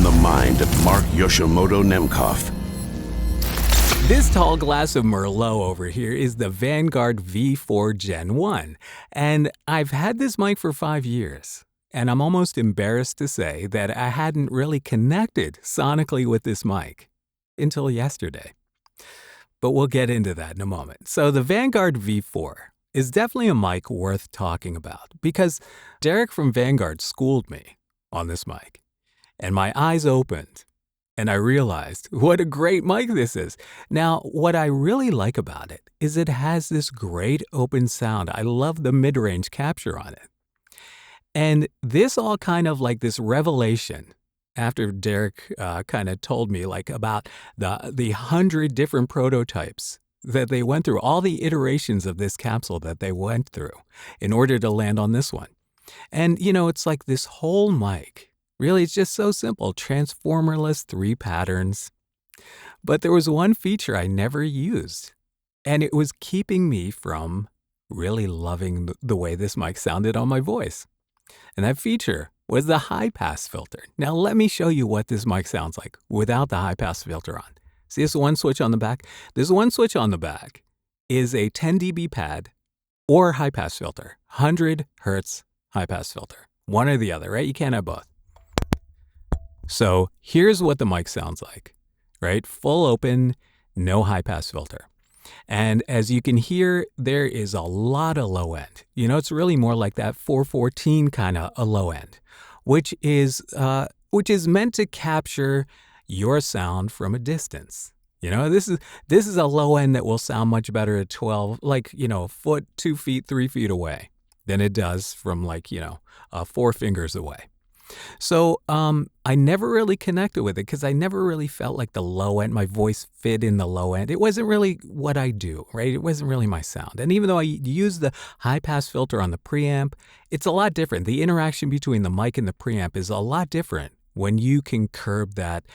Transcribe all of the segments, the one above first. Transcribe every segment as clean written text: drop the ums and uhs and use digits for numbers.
the mind of Mark Yoshimoto Nemkov. This tall glass of Merlot over here is the Vanguard V4 Gen 1, and I've had this mic for 5 years, and I'm almost embarrassed to say that I hadn't really connected sonically with this mic until yesterday. But we'll get into that in a moment. So the Vanguard V4 is definitely a mic worth talking about because Derek from Vanguard schooled me on this mic, and my eyes opened. And I realized what a great mic this is. Now, what I really like about it is it has this great open sound. I love the mid-range capture on it. And this all kind of like this revelation after Derek kind of told me like about the 100 different prototypes that they went through, all the iterations of this capsule that they went through in order to land on this one. And, you know, it's like this whole mic. Really, it's just so simple, transformerless 3 patterns. But there was one feature I never used, and it was keeping me from really loving the way this mic sounded on my voice. And that feature was the high-pass filter. Now, let me show you what this mic sounds like without the high-pass filter on. See this one switch on the back? This one switch on the back is a 10 dB pad or high-pass filter, 100 hertz high-pass filter. One or the other, right? You can't have both. So here's what the mic sounds like, right? Full open, no high-pass filter. And as you can hear, there is a lot of low end. You know, it's really more like that 414 kind of a low end, which is meant to capture your sound from a distance. You know, this is a low end that will sound much better at 12, like, you know, a foot, 2 feet, 3 feet away than it does from like, you know, 4 fingers away. So I never really connected with it because I never really felt like the low end, my voice fit in the low end. It wasn't really what I do, right? It wasn't really my sound. And even though I use the high pass filter on the preamp, it's a lot different. The interaction between the mic and the preamp is a lot different when you can curb that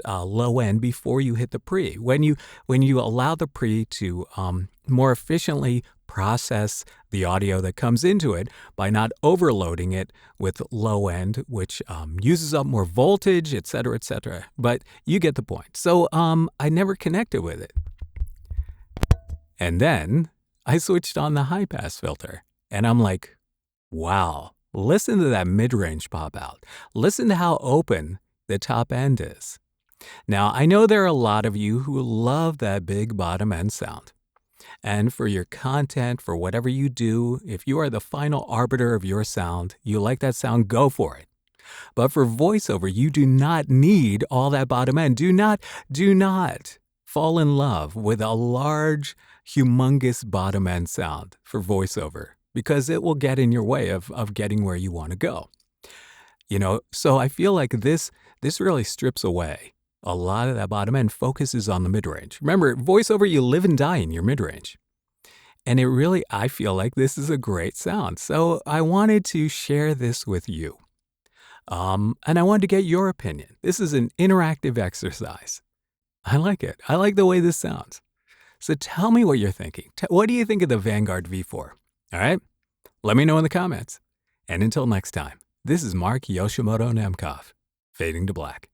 low end before you hit the pre. When you allow the pre to more efficiently process the audio that comes into it by not overloading it with low end, which uses up more voltage, et cetera, et cetera. But you get the point. So I never connected with it. And then I switched on the high pass filter and I'm like, wow, listen to that mid-range pop out. Listen to how open the top end is. Now, I know there are a lot of you who love that big bottom end sound. And for your content, for whatever you do, if you are the final arbiter of your sound, you like that sound, go for it. But for voiceover, you do not need all that bottom end. Do not fall in love with a large, humongous bottom end sound for voiceover because it will get in your way of getting where you want to go. You know, so I feel like this really strips away a lot of that bottom end, focuses on the mid-range. Remember, voiceover, you live and die in your mid-range. And it really, I feel like this is a great sound. So I wanted to share this with you. And I wanted to get your opinion. This is an interactive exercise. I like it. I like the way this sounds. So tell me what you're thinking. What do you think of the Vanguard V4? All right? Let me know in the comments. And until next time, this is Mark Yoshimoto Nemkov, fading to black.